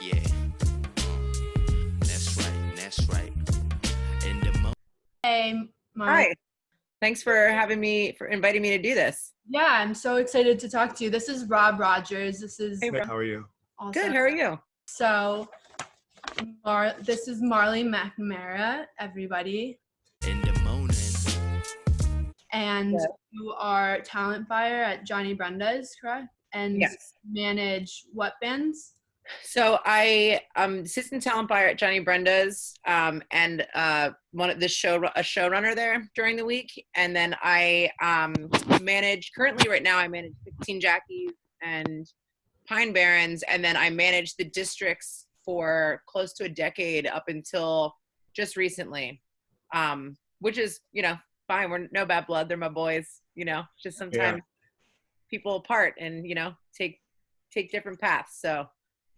Yeah, that's right. That's right. In the Hey, Mark. Hi. Thanks for inviting me to do this. Yeah, I'm so excited to talk to you. This is Rob Rogers. This is Hey, Nick, how are you? awesome. Good. How are you? So, this is Marley McNamara, everybody. in the morning. And Yeah. you are talent buyer at Johnny Brenda's, correct? And Yes. manage what bands? So I assistant talent buyer at Johnny Brenda's, and a showrunner there during the week, and then I currently right now I manage 16 Jackies and Pine Barrens, and then I managed the districts for close to a decade up until just recently, which is fine. We're no bad blood. They're my boys. Just sometimes people part and take different paths. So.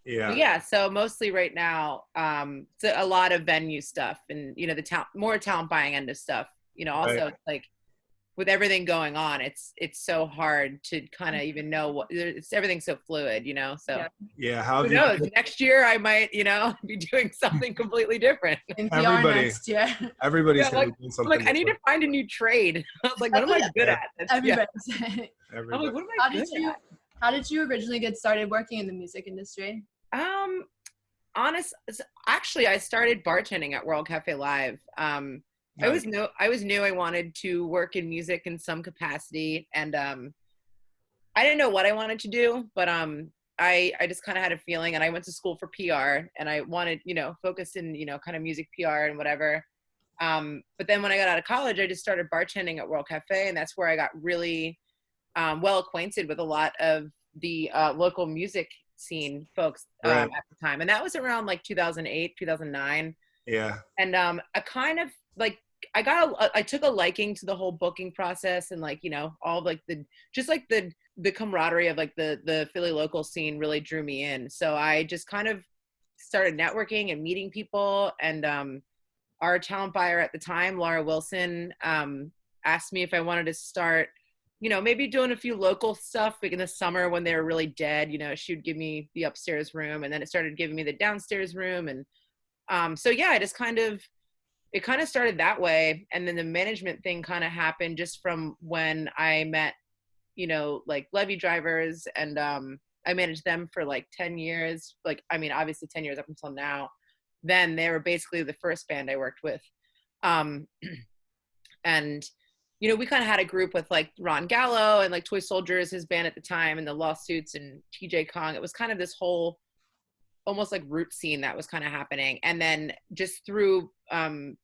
Yeah. So mostly right now, it's a lot of venue stuff and, more talent buying end of stuff, also Right. it's like with everything going on, it's so hard to kind of even know everything's so fluid, so Yeah. How who have you knows, next year I might, be doing something completely different. In PR Everybody. next year. Everybody's Yeah, gonna like, be doing something. I need to find a new trade. I was like, what am I good at? Everybody. I'm like, Everybody. what am How I good at? How did you originally get started working in the music industry? Actually, I started bartending at World Cafe Live. I was new I wanted to work in music in some capacity, and I didn't know what I wanted to do, but I just kind of had a feeling, and I went to school for PR, and I wanted focus in kind of music PR and whatever. But then when I got out of college, I just started bartending at World Cafe, and that's where I got really well acquainted with a lot of the local music scene folks Right. at the time, and that was around like 2008 2009. Yeah. And I kind of like I took a liking to the whole booking process, and all of, like the camaraderie of like the Philly local scene really drew me in, so I just kind of started networking and meeting people. And our talent buyer at the time, Laura Wilson, asked me if I wanted to start maybe doing a few local stuff, like in the summer when they were really dead. She would give me the upstairs room, and then it started giving me the downstairs room. And so yeah, it kind of started that way. And then the management thing kind of happened just from when I met, like Levy Drivers, and I managed them for like 10 years. Like, I mean, obviously 10 years up until now. Then they were basically the first band I worked with. And we kind of had a group with like Ron Gallo and like Toy Soldiers, his band at the time, and the Lawsuits and TJ Kong. It was kind of this whole almost like root scene that was kind of happening. And then just through like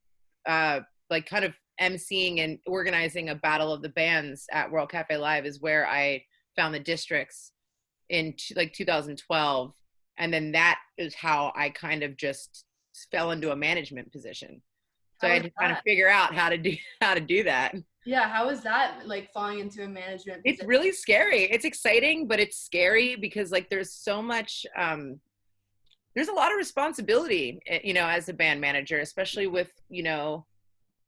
kind of emceeing and organizing a battle of the bands at World Cafe Live is where I found the districts in like 2012. And then that is how I kind of just fell into a management position. So I had to kind of figure out how to do that. Yeah, how was that, like, falling into a management position? It's really scary. It's exciting, but it's scary because like there's so much there's a lot of responsibility, as a band manager, especially with,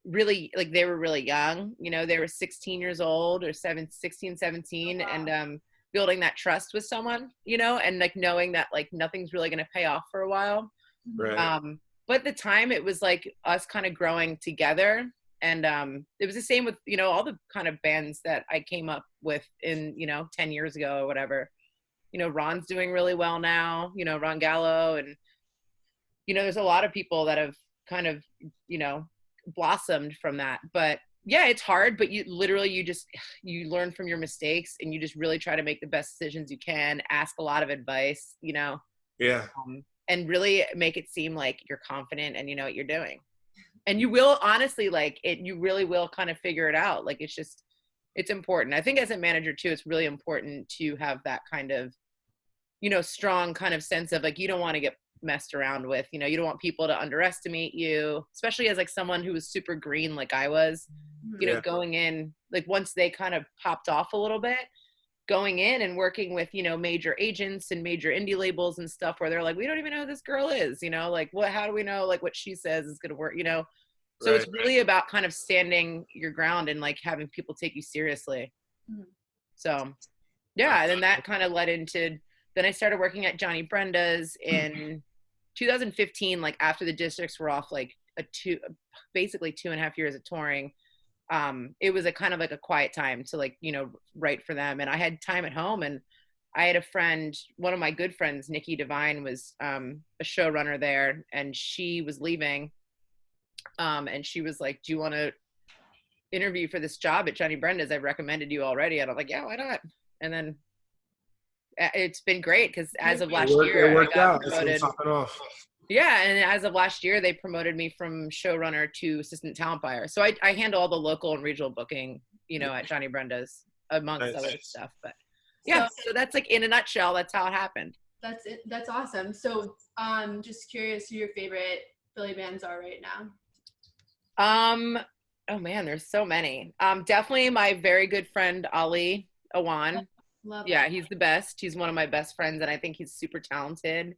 really, like, they were really young, they were 16 years old or 16, 17. Oh, wow. And building that trust with someone, and like knowing that like nothing's really going to pay off for a while. Right. But at the time it was like us kind of growing together. And it was the same with, all the kind of bands that I came up with in, 10 years ago or whatever. Ron's doing really well now, Ron Gallo. And, there's a lot of people that have kind of, blossomed from that. But yeah, it's hard, but you learn from your mistakes, and you just really try to make the best decisions you can, ask a lot of advice, Yeah. And really make it seem like you're confident and you know what you're doing. And you will, honestly, like you really will kind of figure it out. Like, it's important. I think as a manager too, it's really important to have that kind of, strong kind of sense of like, you don't want to get messed around with, you don't want people to underestimate you, especially as like someone who was super green, like I was, going in, like once they kind of popped off a little bit, going in and working with, major agents and major indie labels and stuff where they're like, we don't even know who this girl is, like how do we know like what she says is going to work, so right. It's really about kind of standing your ground and like having people take you seriously. So yeah, and then that kind of led into Then I started working at Johnny Brenda's in 2015, like after the districts were off like basically 2.5 years of touring. It was a kind of like a quiet time to like, write for them. And I had time at home, and I had a friend, one of my good friends, Nikki Devine, was a showrunner there, and she was leaving. And she was like, do you want to interview for this job at Johnny Brenda's? I've recommended you already. And I'm like, yeah, why not? And then it's been great because as of last year, it worked out. Promoted. Off. Yeah, and as of last year, they promoted me from showrunner to assistant talent buyer. So I handle all the local and regional booking, at Johnny Brenda's, amongst other stuff. But yeah, so that's like in a nutshell, that's how it happened. That's it. That's awesome. So just curious who your favorite Philly bands are right now. Oh man, there's so many. Definitely my very good friend Ali Awan. Love yeah, it. He's the best. He's one of my best friends, and I think he's super talented.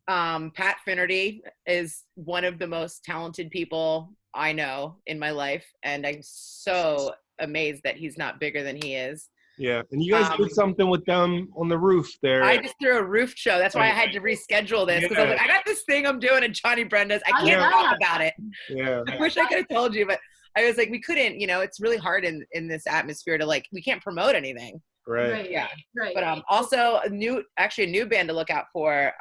Pat Finnerty is one of the most talented people I know in my life, and I'm so amazed that he's not bigger than he is. Yeah, and you guys did something with them on the roof there. I just threw a roof show. That's why I had to reschedule this, because I was like, I got this thing I'm doing at Johnny Brenda's. I can't talk about it. Yeah. I wish I could have told you, but I was like, we couldn't, it's really hard in this atmosphere to like, we can't promote anything. Right. Yeah. Right. But also a new band to look out for,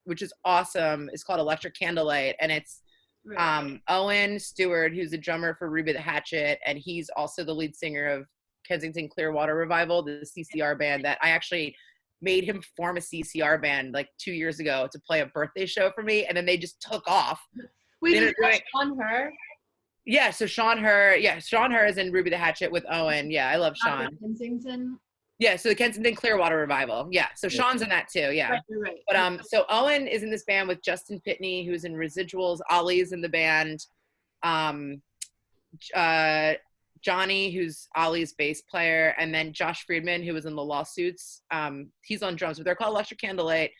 which is awesome. It's called Electric Candlelight, and it's Owen Stewart, who's a drummer for Ruby the Hatchet, and he's also the lead singer of Kensington Clearwater Revival, the CCR band that I actually made him form a CCR band like 2 years ago to play a birthday show for me, and then they just took off. On her. Yeah, so Sean Herr is in Ruby the Hatchet with Owen. Yeah, I love Sean. Kensington. Yeah, so the Kensington Clearwater Revival. Yeah, so Sean's in that too. Yeah. Right. But so Owen is in this band with Justin Pitney, who's in Residuals. Ollie's in the band. Johnny, who's Ollie's bass player, and then Josh Friedman, who was in the Lawsuits. He's on drums, but they're called Electric Candlelight.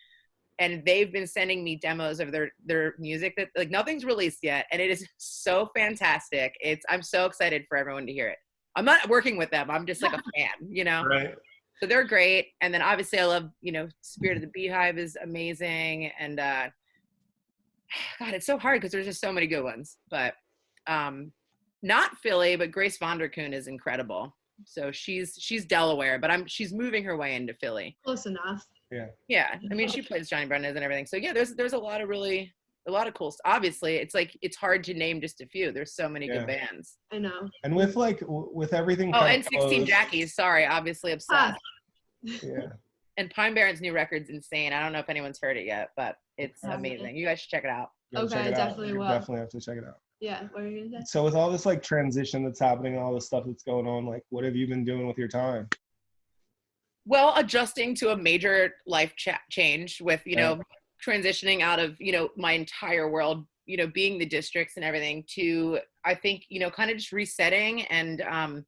And they've been sending me demos of their music that like nothing's released yet, and it is so fantastic. I'm so excited for everyone to hear it. I'm not working with them. I'm just like a fan, Right. So they're great. And then obviously I love, Spirit of the Beehive is amazing. And God, it's so hard because there's just so many good ones. But not Philly, but Grace Vonderkoon is incredible. So she's Delaware, but she's moving her way into Philly. Close enough. Yeah. Yeah. I mean, she plays Johnny Brenda's and everything. So yeah, there's a lot of cool stuff. Obviously, it's hard to name just a few. There's so many good bands. I know. And with everything. Oh, and 16 Jackies. Sorry, obviously obsessed. Yeah. And Pine Barren's new record's insane. I don't know if anyone's heard it yet, but it's amazing. You guys should check it out. Okay, definitely will. Definitely have to check it out. Yeah. What are you gonna say? So with all this like transition that's happening, all this stuff that's going on, like what have you been doing with your time? Well, adjusting to a major life change with, transitioning out of, my entire world, being the districts and everything to, I think, kind of just resetting and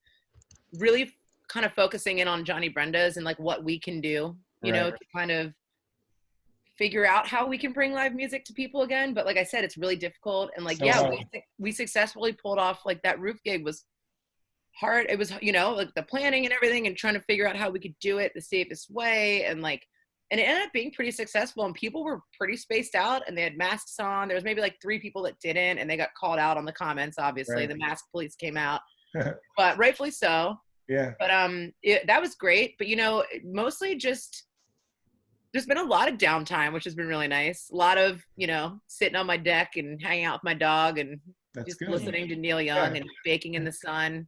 really kind of focusing in on Johnny Brenda's and like what we can do, to kind of figure out how we can bring live music to people again. But like I said, it's really difficult. And like, we successfully pulled off like that roof gig was hard. It was, like the planning and everything and trying to figure out how we could do it the safest way. And it ended up being pretty successful, and people were pretty spaced out and they had masks on. There was maybe like 3 people that didn't, and they got called out on the comments. Obviously the mask police came out, but rightfully so. Yeah. But that was great. But mostly just there's been a lot of downtime, which has been really nice. A lot of, sitting on my deck and hanging out with my dog and just listening to Neil Young and baking in the sun.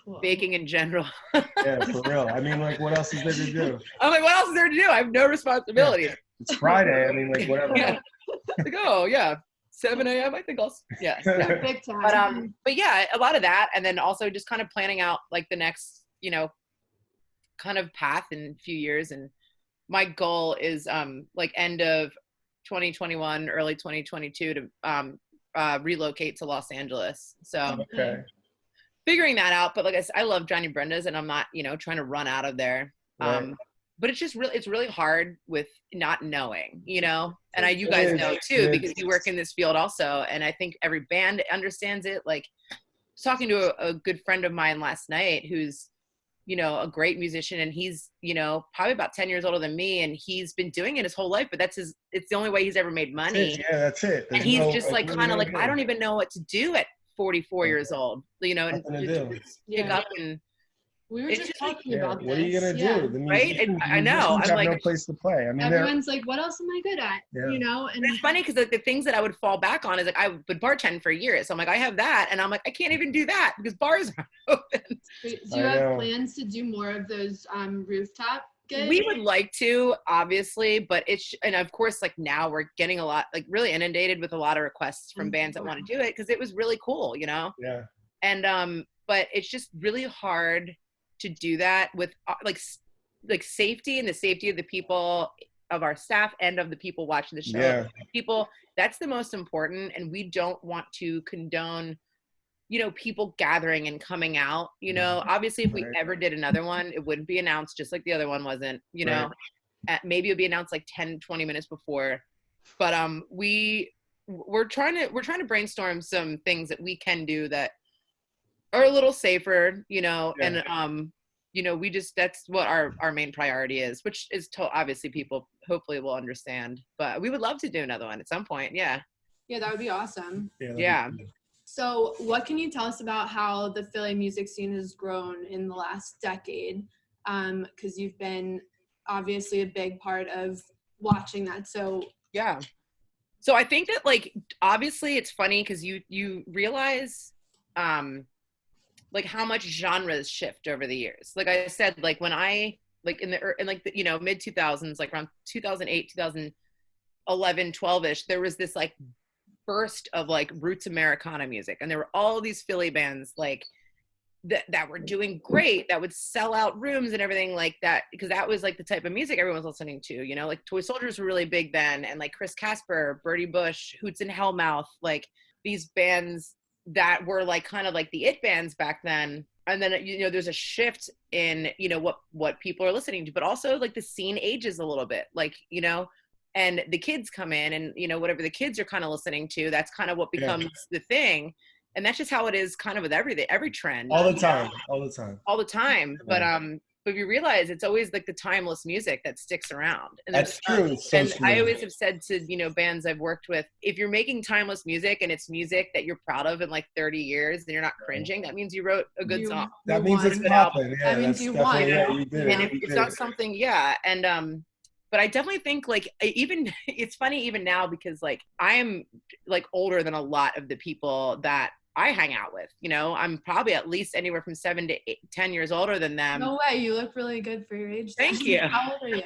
Cool. Baking in general. Yeah, for real. I mean, like, what else is there to do? I'm like, what else is there to do? I have no responsibilities. Yeah. It's Friday. I mean, like, whatever. Yeah. Like, oh, yeah. 7 a.m. I think Big time. But yeah, a lot of that. And then also just kind of planning out like the next, kind of path in a few years. And my goal is like end of 2021, early 2022 to relocate to Los Angeles. So figuring that out. But like I said, I love Johnny Brenda's and I'm not, trying to run out of there. Right. But it's really hard with not knowing, and you guys know too, because you work in this field also. And I think every band understands it. Like, I was talking to a good friend of mine last night who's you know, a great musician, and he's, you know, probably about 10 years older than me, and he's been doing it his whole life, but it's the only way he's ever made money. Yeah, that's it. And he's just like, kind of like, I don't even know what to do at 44 years old, you know, and just pick up. And we were it's just just like, talking about this. What are you gonna do? The Right? I know. musicians I'm have like, no place to play. I mean, everyone's like, what else am I good at? Yeah. You know, and it's funny because like the things that I would fall back on is like I would bartend for years. So I'm like, I have that, and I'm like, I can't even do that because bars aren't open. do you have plans to do more of those rooftop gigs? We would like to, obviously, but and of course, like now we're getting a lot, like really inundated with a lot of requests from bands that want to do it because it was really cool, you know? Yeah. And but it's just really hard to do that with like safety and the safety of the people, of our staff and of the people watching the show. Yeah. People, that's the most important, and we don't want to condone, you know, people gathering and coming out, you know. Obviously if we ever did another one, it wouldn't be announced just like the other one wasn't, you know. Maybe it would be announced like 10-20 minutes before, but we're trying to brainstorm some things that we can do that are a little safer, you know. And you know, that's what our main priority is, which is obviously people hopefully will understand, but we would love to do another one at some point. Yeah, that would be awesome. Yeah. So what can you tell us about how the Philly music scene has grown in the last decade? Because you've been obviously a big part of watching that. So yeah. So I think that like, obviously it's funny because you realize like how much genres shift over the years. Like I said, like when I, like in like the, you know, mid 2000s, like around 2008, 2011, 12ish, there was this like burst of like roots Americana music. And there were all these Philly bands like that were doing great, that would sell out rooms and everything like that, because that was like the type of music everyone was listening to, you know. Like Toy Soldiers were really big then, and like Chris Casper, Bertie Bush, Hoots and Hellmouth, like these bands that were like kind of like the it bands back then. And then, you know, there's a shift in, you know, what people are listening to, but also like the scene ages a little bit, like, you know, and the kids come in, and, you know, whatever the kids are kind of listening to, that's kind of what becomes the thing. And that's just how it is kind of with every trend. All the time. But you realize it's always like the timeless music that sticks around. And that's true. It's so and true. I always have said to, you know, bands I've worked with, if you're making timeless music and it's music that you're proud of in like 30 years and you're not cringing, that means you wrote a good song. That means it's popping. Yeah, that means you won. Yeah, you did. And if it's not something, and but I definitely think like even it's funny even now because like I am like older than a lot of the people that I hang out with, you know. I'm probably at least anywhere from 7 to 10 years older than them. No way, you look really good for your age. Thank you. How old are you?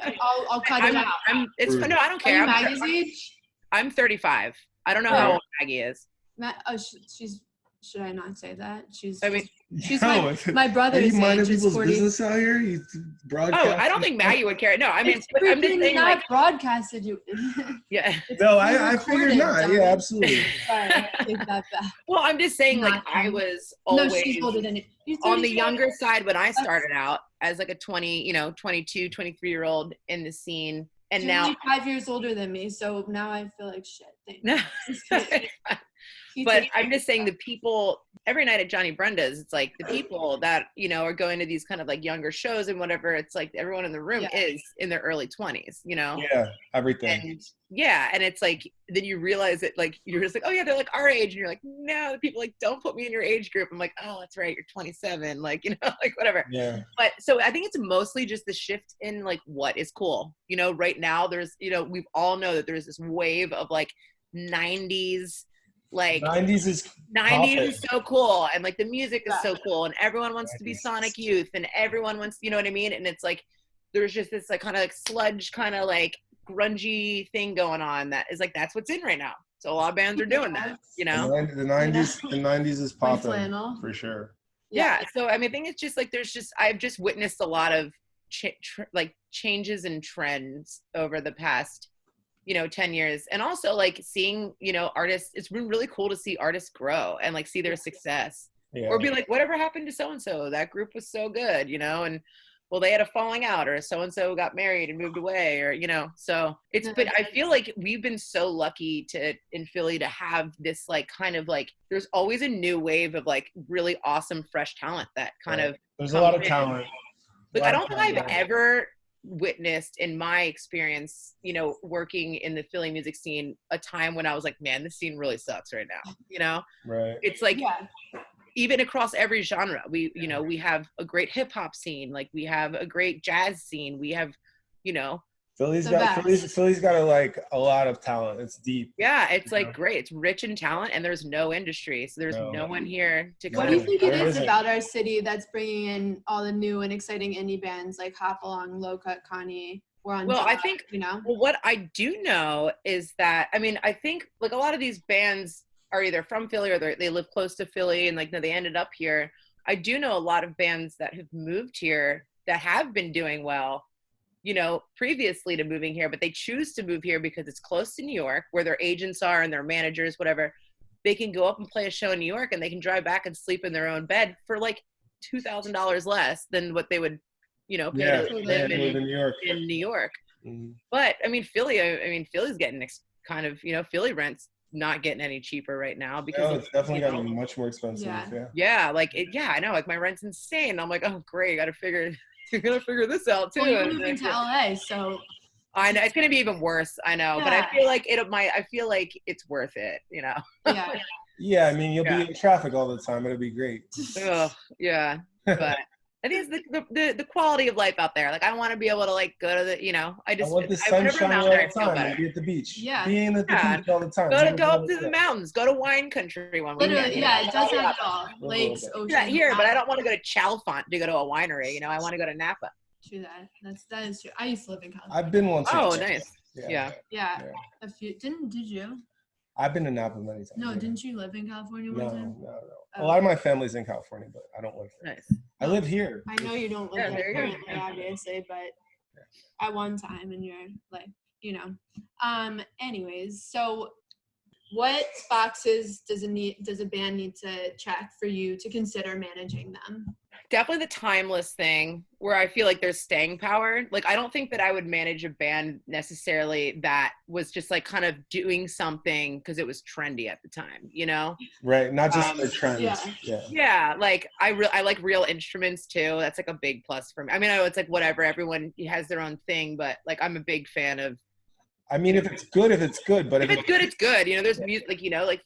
I'll cut it out. No, I don't care. Are you Maggie's age? I'm 35. I don't know how old Maggie is. She's. Should I not say that? She's my brother's age. Are you minding people's 40. business out here? You broadcast. Oh, I don't think Maggie would care. No, I mean, I'm just saying, not like, broadcasted. You. Yeah. No, I figured not. Yeah, absolutely. Sorry, I take that back. Well, I'm just saying, like, I was always she's older than you. On the younger side when I started out as like a 22, 23-year-old in the scene, and You're now only 5 years older than me, so now I feel like shit. No. But I'm just saying the people every night at Johnny Brenda's, it's like the people that, you know, are going to these kind of like younger shows and whatever. It's like everyone in the room is in their early 20s, you know? Yeah, everything. And it's like, then you realize that like, you're just like, oh yeah, they're like our age. And you're like, no, the people like, don't put me in your age group. I'm like, oh, that's right. You're 27. Like, you know, like whatever. Yeah. But so I think it's mostly just the shift in like what is cool. You know, right now there's, you know, we all know that there's this wave of like 90s, like 90s is so cool, and like the music is so cool, and everyone wants to be Sonic Youth, and everyone wants, you know what I mean? And it's like there's just this like kind of like sludge kind of like grungy thing going on that is like that's what's in right now. So a lot of bands are doing that, you know. The 90s is popping for sure. Yeah. So I mean, I think it's just like I've just witnessed a lot of changes and trends over the past 10 years. And also like seeing, artists, it's been really cool to see artists grow and like see their success or be like, whatever happened to so-and-so, that group was so good, and well, they had a falling out, or so-and-so got married and moved away, or, so it's, but I feel like we've been so lucky in Philly to have this like, kind of like, there's always a new wave of like really awesome, fresh talent that kind of, there's a lot of talent. Like, I don't think I've Yeah. ever witnessed in my experience, you know, working in the Philly music scene, a time when I was like, man, this scene really sucks right now. You know, Right. it's like, Yeah. even across every genre, we, you know, we have a great hip hop scene, like we have a great jazz scene, we have, you know, Philly's The got best. Philly's got like a lot of talent. It's deep. yeah, it's Yeah. like great. It's rich in talent, and there's no industry, so there's No. no one here to What kind do you of. think it There is isn't. about our city that's bringing in all the new and exciting indie bands like Hop Along, Low Cut, Connie, We're on Well, I Top, think, you know? well, what I do know is that, I mean, I think like a lot of these bands are either from Philly or they live close to Philly, and like, no, they ended up here. I do know a lot of bands that have moved here that have been doing well, you know, previously to moving here, but they choose to move here because it's close to New York, where their agents are and their managers, whatever. They can go up and play a show in New York, and they can drive back and sleep in their own bed for like $2,000 less than what they would, you know, pay Yeah, to live live in New York. in New York. Mhm. But I mean, Philly's getting kind of, you know, Philly rent's not getting any cheaper right now because No, it's definitely you know, gotten much more expensive. Yeah. Yeah. yeah, like yeah, I know, like my rent's insane. I'm like, oh great, gotta figure this out too. Well, you're And moving then- to LA, so I know it's gonna be even worse. I know, but I Yeah. feel like I feel like it's worth it. You know. yeah. Yeah, I mean, you'll Yeah. be in traffic all the time. It'll be great. Ugh, yeah, but I think it's the quality of life out there. Like I want to be able to like go to the, you know, I want the whenever sunshine I'm all out there, the I feel time. better. And be at the beach. Yeah. Being at the Yeah. beach all the time. Go up to the mountains. Go to wine country one weekend. Literally, you know? yeah, it does have Yeah. it all. Lakes, bit. ocean. Yeah, here, but I mountains. don't want to go to Chalfont to go to a winery. You know, I want to go to Napa. True that is true. I used to live in California. I've been once. or Oh, twice. nice. Yeah. Yeah, Yeah. a few. Did you? I've been to Napa many times. No, yeah. didn't you live in California one No, time? no. A Oh. lot of my family's in California, but I don't live there. Nice. I live here. I know you don't live Yeah, there there you go. currently, obviously, but at one time in your life, you know. Anyways, so what boxes does a band need to check for you to consider managing them? Definitely the timeless thing where I feel like there's staying power. Like, I don't think that I would manage a band necessarily that was just like kind of doing something because it was trendy at the time, you know? Right. Not just the trends. yeah. Yeah. Yeah, like I like real instruments too. That's like a big plus for me. I mean, I know it's like whatever, everyone has their own thing, but like I'm a big fan of. I mean, if it's good, but If it's good, it's good. You know, there's music, like, you know, like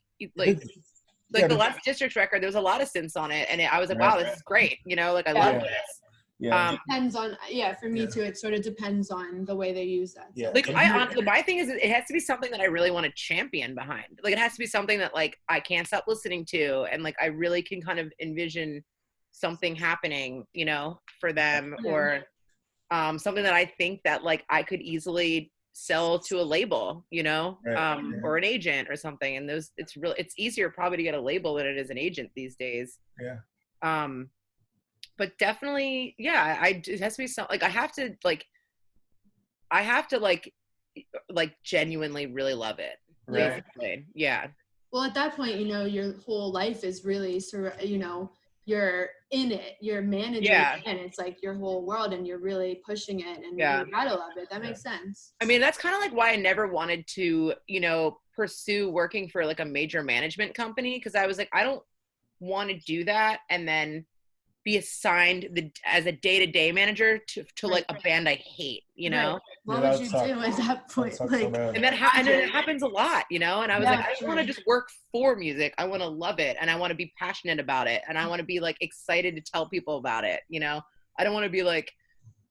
yeah, the but- last Districts record, there was a lot of synths on it, and I was like, Right. wow, this is great. You know, like I Yeah. love this. Yeah. Depends on, for me Yeah. too, it sort of depends on the way they use that. Yeah. Like my thing is, it has to be something that I really want to champion behind. Like it has to be something that like I can't stop listening to, and like I really can kind of envision something happening, you know, for them, Yeah. or something that I think that like I could easily sell to a label, you know, Right, yeah. or an agent or something. And it's easier probably to get a label than it is an agent these days. Yeah. But definitely, yeah, it has to be something like I have to genuinely really love it. Right. Basically. Yeah. Well, at that point, you know, your whole life is really, you know, you're in it, you're managing Yeah. it, and it's like your whole world, and you're really pushing it, and Yeah. you gotta love it. That makes sense. I mean, that's kind of like why I never wanted to, you know, pursue working for like a major management company, because I was like, I don't want to do that and then be assigned as a day-to-day manager to like a band I hate, you know? Right. What Yeah, would that you sucks. do at that That point? sucks so Like, bad. And and then it happens a lot, you know? And I was Yeah, like, I don't want to just work for music. I want to love it, and I want to be passionate about it, and I want to be like excited to tell people about it, you know? I don't want to be like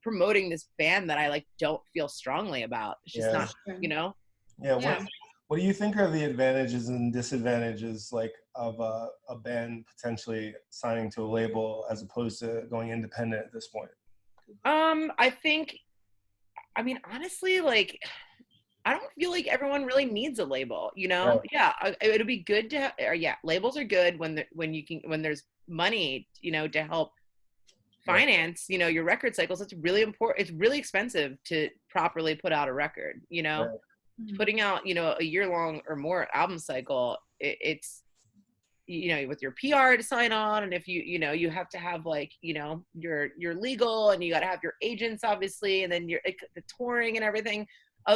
promoting this band that I like don't feel strongly about. It's just Yeah. not, you know? Yeah. Yeah. What do you think are the advantages and disadvantages like of a band potentially signing to a label as opposed to going independent at this point? I think, I mean, honestly, like, I don't feel like everyone really needs a label, you know? Right. Yeah, it'll be good to, labels are good when there's money, you know, to help finance, you know, your record cycles. It's really important. It's really expensive to properly put out a record, you know? Right. Putting out, you know, a year-long or more album cycle, it's, you know, with your PR to sign on, and if you know, you have to have like, you know, your legal, and you got to have your agents obviously, and then the touring and everything.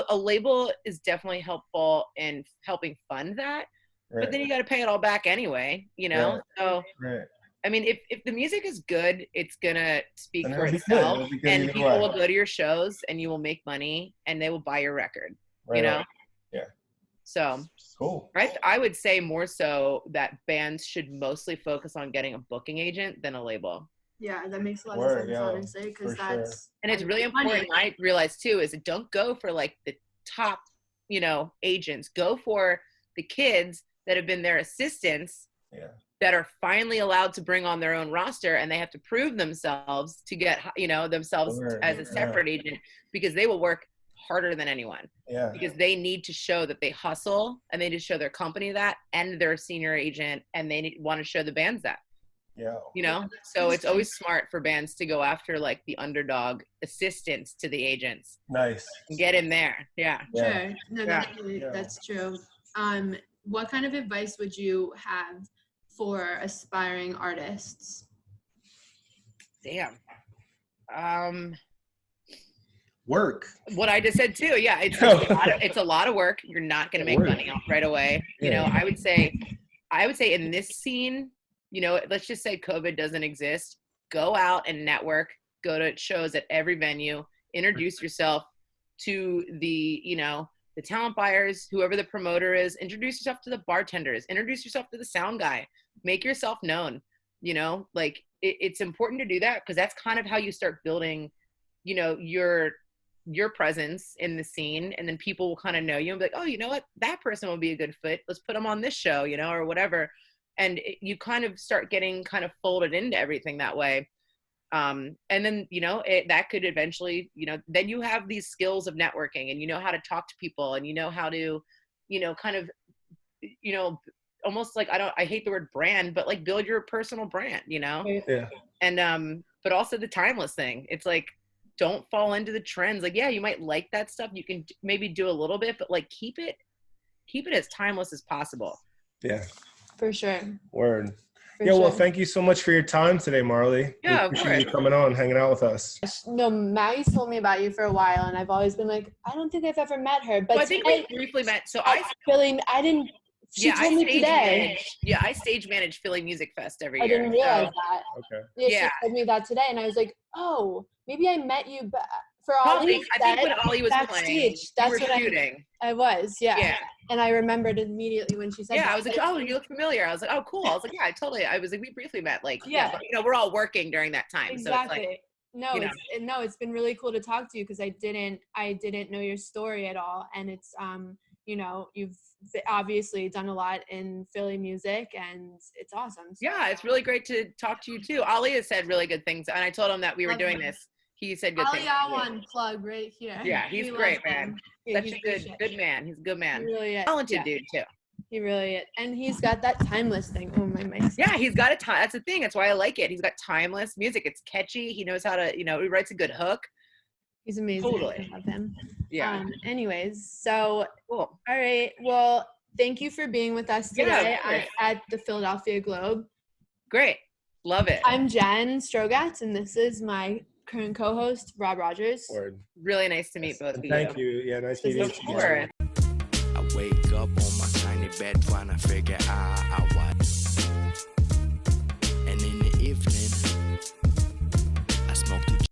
A label is definitely helpful in helping fund that, Right. but then you got to pay it all back anyway, you know. Right. So Right. I mean, if the music is good, it's gonna speak And for it'll be good. itself, It'll be good and either people way. will go to your shows, and you will make money, and they will buy your record. Right You know. on. Yeah. So. Cool. I would say more so that bands should mostly focus on getting a booking agent than a label. Yeah, that makes a lot Word, of sense, yeah, honestly, because for that's sure. And it's really important. I realize too is don't go for like the top, agents. Go for the kids that have been their assistants. Yeah. That are finally allowed to bring on their own roster, and they have to prove themselves to get themselves as a separate agent, because they will work harder than anyone. Yeah. Because they need to show that they hustle, and they need to show their company that, and their senior agent, and they want to show the bands that. Yeah. So it's always smart for bands to go after like the underdog assistants to the agents. Nice. And get in there. Yeah. Sure. No, Yeah. that's true. What kind of advice would you have for aspiring artists? Damn. Work. What I just said too. Yeah. It's a lot of work. You're not going to make money right away. Yeah. I would say in this scene, let's just say COVID doesn't exist. Go out and network, go to shows at every venue, introduce yourself to the talent buyers, whoever the promoter is, introduce yourself to the bartenders, introduce yourself to the sound guy, make yourself known, it's important to do that, because that's kind of how you start building, your presence in the scene, and then people will kind of know you and be like, oh, you know what, that person will be a good fit. Let's put them on this show, or whatever. And you kind of start getting kind of folded into everything that way. And then, that could eventually, then you have these skills of networking, and you know how to talk to people, and you know how to, kind of, almost like, I hate the word brand, but like build your personal brand, Yeah. And, but also the timeless thing. It's like, don't fall into the trends. Like, yeah, you might like that stuff. You can maybe do a little bit, but like, keep it as timeless as possible. Yeah. For sure. Word. For Well, sure. thank you so much for your time today, Marley. Yeah, we of appreciate you course. coming on, hanging out with us. No, Maggie's told me about you for a while, and I've always been like, I don't think I've ever met her. But Well, I think we briefly met. So I didn't. She told me stage today. manage. Yeah, I stage manage Philly Music Fest every year. I didn't realize that. Okay. Yeah, Yeah. she told me that today, and I was like, oh, maybe I met you for Probably, Ollie. I think when Ollie was backstage. playing, That's you were what shooting. I was, yeah. Yeah. And I remembered immediately when she said that. Yeah, I was like, oh, you look familiar. I was like, oh, cool. I was like, yeah, I was like, we briefly met. Like, Yeah. but, we're all working during that time. Exactly. So it's like, It's been really cool to talk to you, because I didn't know your story at all, and it's you've obviously done a lot in Philly music, and it's awesome. So. yeah, it's really great to talk to you too. Ollie has said really good things, and I told him that we were Love doing him. this. He said good Ollie things. one plug right here. Yeah, he's We great, love man. him. Yeah, Such he's a good man. He's a good man. He really is. Talented Yeah, dude too. he really is. And he's got that timeless thing. Oh, my mic. Yeah, he's got a time. That's the thing. That's why I like it. He's got timeless music. It's catchy. He knows how to, he writes a good hook. He's amazing. Totally. I love him. Yeah. Anyways, so Cool. all right. Well, thank you for being with us Yeah, today of course. at the Philadelphia Globe. Great. Love it. I'm Jen Strogatz, and this is my current co-host, Rob Rogers. Word. Really nice to meet both of you. Thank you. Yeah, nice meeting you. Of course. I wake up on my tiny bed trying to figure out what. And in the evening,